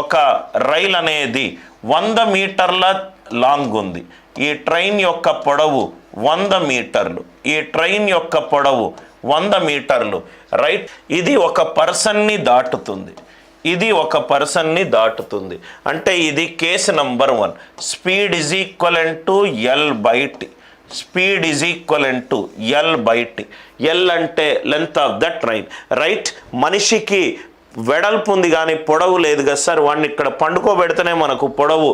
ఒక రైల్ అనేది 100 మీటర్ల లాంగ్ ఉంది. ఈ ట్రైన్ యొక్క పొడవు 100 మీటర్లు. ఈ ట్రైన్ యొక్క పొడవు 100 మీటర్లు, రైట్. ఇది ఒక పర్సన్ని దాటుతుంది. ఇది ఒక పర్సన్ని దాటుతుంది. అంటే ఇది case number 1. Speed is equivalent to L/T. Speed is equivalent to L/T. L అంటే length of the train, right. మనిషికి వెడల్పు ఉంది కానీ పొడవు లేదు కదా సార్. వాడిని ఇక్కడ పండుకోబెడితేనే మనకు పొడవు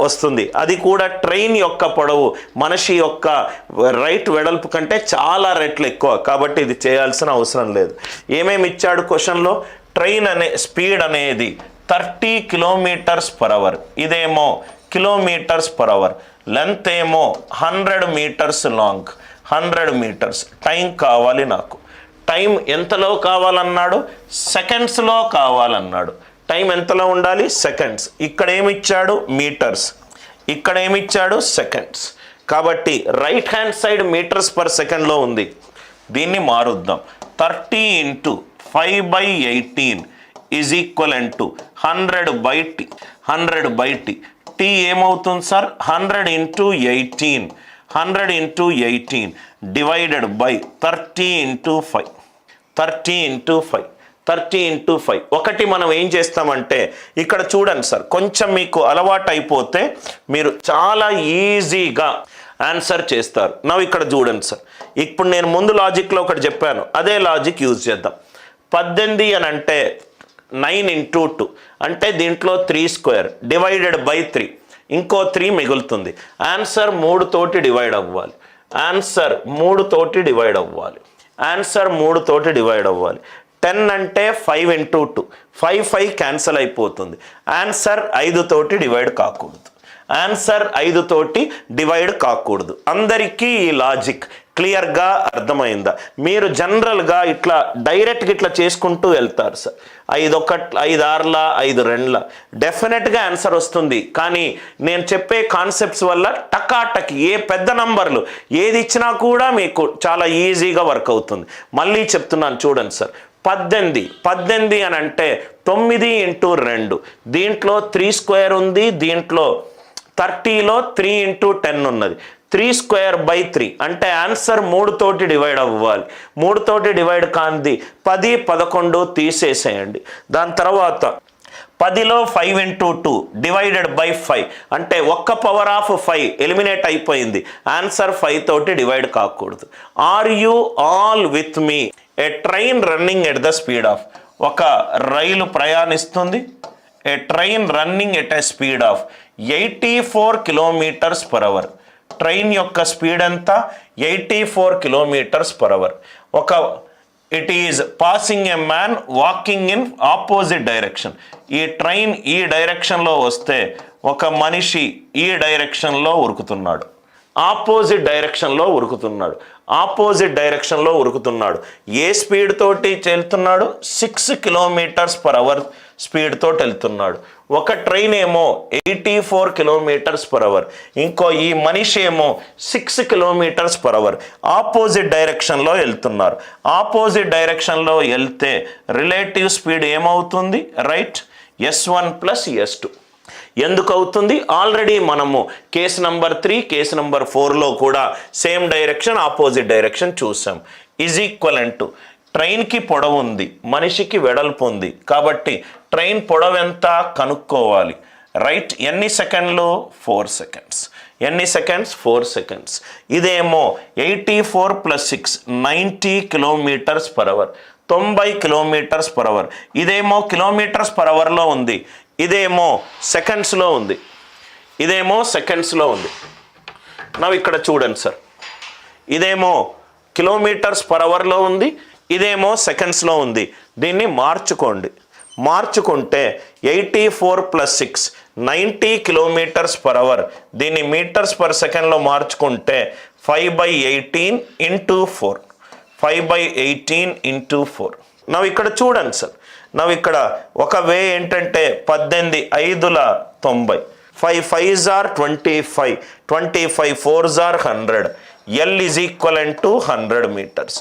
వస్తుంది. అది కూడా ట్రైన్ యొక్క పొడవు మనిషి యొక్క రైట్ వెడల్పు కంటే చాలా రెట్లు ఎక్కువ. కాబట్టి ఇది చేయాల్సిన అవసరం లేదు. ఏమేమి ఇచ్చాడు క్వశ్చన్లో? ట్రైన్ స్పీడ్ అనేది 30 km/h. ఇదేమో km/h. లెంత్ ఏమో 100 మీటర్స్ లాంగ్, 100 మీటర్స్. టైం కావాలి నాకు. టైం ఎంతలో కావాలన్నాడు? సెకండ్స్లో కావాలన్నాడు. టైం ఎంతలో ఉండాలి? సెకండ్స్. ఇక్కడ ఏమిచ్చాడు? మీటర్స్. ఇక్కడ ఏమిచ్చాడు? సెకండ్స్. కాబట్టి right hand side metres per సెకండ్లో ఉంది. దీన్ని మారుద్దాం. 30 × 5/18 is equivalent to 100/T. 100/T. T ఏమవుతుంది సార్? 100 × 18. 100 × 18 divided by 30 × 5. 30 × 5. 30 × 5. ఒకటి మనం ఏం చేస్తామంటే ఇక్కడ చూడండి సార్, కొంచెం మీకు అలవాటు అయిపోతే మీరు చాలా ఈజీగా ఆన్సర్ చేస్తారు. నవ్వు ఇక్కడ చూడండి సార్, ఇప్పుడు నేను ముందు లాజిక్లో ఒకటి చెప్పాను, అదే లాజిక్ యూజ్ చేద్దాం. 18 అని అంటే 9 × 2 అంటే దీంట్లో 3² డివైడెడ్ బై 3. ఇంకో 3 మిగులుతుంది. ఆన్సర్ 3 తోటి డివైడ్ అవ్వాలి. ఆన్సర్ 3 తోటి డివైడ్ అవ్వాలి. ఆన్సర్ 3 తోటి డివైడ్ అవ్వాలి. 10 అంటే 5 × 2. 5 క్యాన్సల్ అయిపోతుంది. ఆన్సర్ 5 తోటి డివైడ్ కాకూడదు. ఆన్సర్ 5 తోటి డివైడ్ కాకూడదు. అందరికీ ఈ లాజిక్ క్లియర్గా అర్థమైందా? మీరు జనరల్గా ఇట్లా డైరెక్ట్గా ఇట్లా చేసుకుంటూ వెళ్తారు సార్. 5 1 5 6 5 2 డెఫినెట్గా ఆన్సర్ వస్తుంది. కానీ నేను చెప్పే కాన్సెప్ట్స్ వల్ల టకాటక్ ఏ పెద్ద నంబర్లు ఏది ఇచ్చినా కూడా మీకు చాలా ఈజీగా వర్క్ అవుతుంది. మళ్ళీ చెప్తున్నాను చూడండి సార్, 18 అని అంటే 9 × 2. దీంట్లో 3² ఉంది. దీంట్లో 30లో 3 × 10 ఉన్నది. 3² 3 అంటే ఆన్సర్ 3 తోటి డివైడ్ అవ్వాలి. 3 తోటి డివైడ్ కాంది 10 11 తీసేసేయండి. దాని తర్వాత 10లో 5 × 2 డివైడెడ్ బై 5 అంటే 1/5 ఎలిమినేట్ అయిపోయింది. ఆన్సర్ 5 తోటి డివైడ్ కాకూడదు. Are you all with me? A train running at the speed of, ఒక రైలు ప్రయాణిస్తుంది. A train running at a speed of 84 km/h. Train యొక్క స్పీడ్ ఎంత? 84 km/h. ఒక it is passing a man walking in opposite direction. ఈ train ఈ డైరెక్షన్లో వస్తే ఒక మనిషి ఈ డైరెక్షన్లో ఉరుకుతున్నాడు. ఆపోజిట్ డైరెక్షన్లో ఉరుకుతున్నాడు. ఆపోజిట్ డైరెక్షన్లో ఉరుకుతున్నాడు. ఏ స్పీడ్ తోటి వెళ్తున్నాడు? 6 km/h స్పీడ్ తోటి వెళ్తున్నాడు. ఒక ట్రైన్ ఏమో 84 km/h. ఇంకో ఈ మనిషి ఏమో 6 km/h. ఆపోజిట్ డైరెక్షన్లో వెళ్తున్నారు. ఆపోజిట్ డైరెక్షన్లో వెళ్తే రిలేటివ్ స్పీడ్ ఏమవుతుంది? Right, S1 + S2. ఎందుకు అవుతుంది? ఆల్రెడీ మనము కేసు నంబర్ 3 కేసు నంబర్ 4లో కూడా సేమ్ డైరెక్షన్ ఆపోజిట్ డైరెక్షన్ చూసాం. ఈజ్ ఈక్వలెంట్ టు ట్రైన్కి పొడవు ఉంది, మనిషికి వెడల్పు ఉంది. కాబట్టి ట్రైన్ పొడవు ఎంత కనుక్కోవాలి. రైట్, ఎన్ని సెకండ్లు? 4 సెకండ్స్. ఎన్ని సెకండ్స్? 4 సెకండ్స్. ఇదేమో 84 + 6 90 km/h. 90 km/h. ఇదేమో km/hలో ఉంది. ఇదేమో సెకండ్స్లో ఉంది. ఇదేమో సెకండ్స్లో ఉంది. నవ్వు ఇక్కడ చూడండి సార్, ఇదేమో km/hలో ఉంది, ఇదేమో సెకండ్స్లో ఉంది. దీన్ని మార్చుకోండి. మార్చుకుంటే 84 + 6 90 km/h. దీన్ని మీటర్స్ పర్ సెకండ్లో మార్చుకుంటే 5/18 × 4. 5/18 × 4. నవ్వు ఇక్కడ చూడండి సార్, నవ్వు ఇక్కడ ఒక వే ఏంటంటే 18 5 90, 5 5 25, 25 4 100. L is equivalent to 100 metres.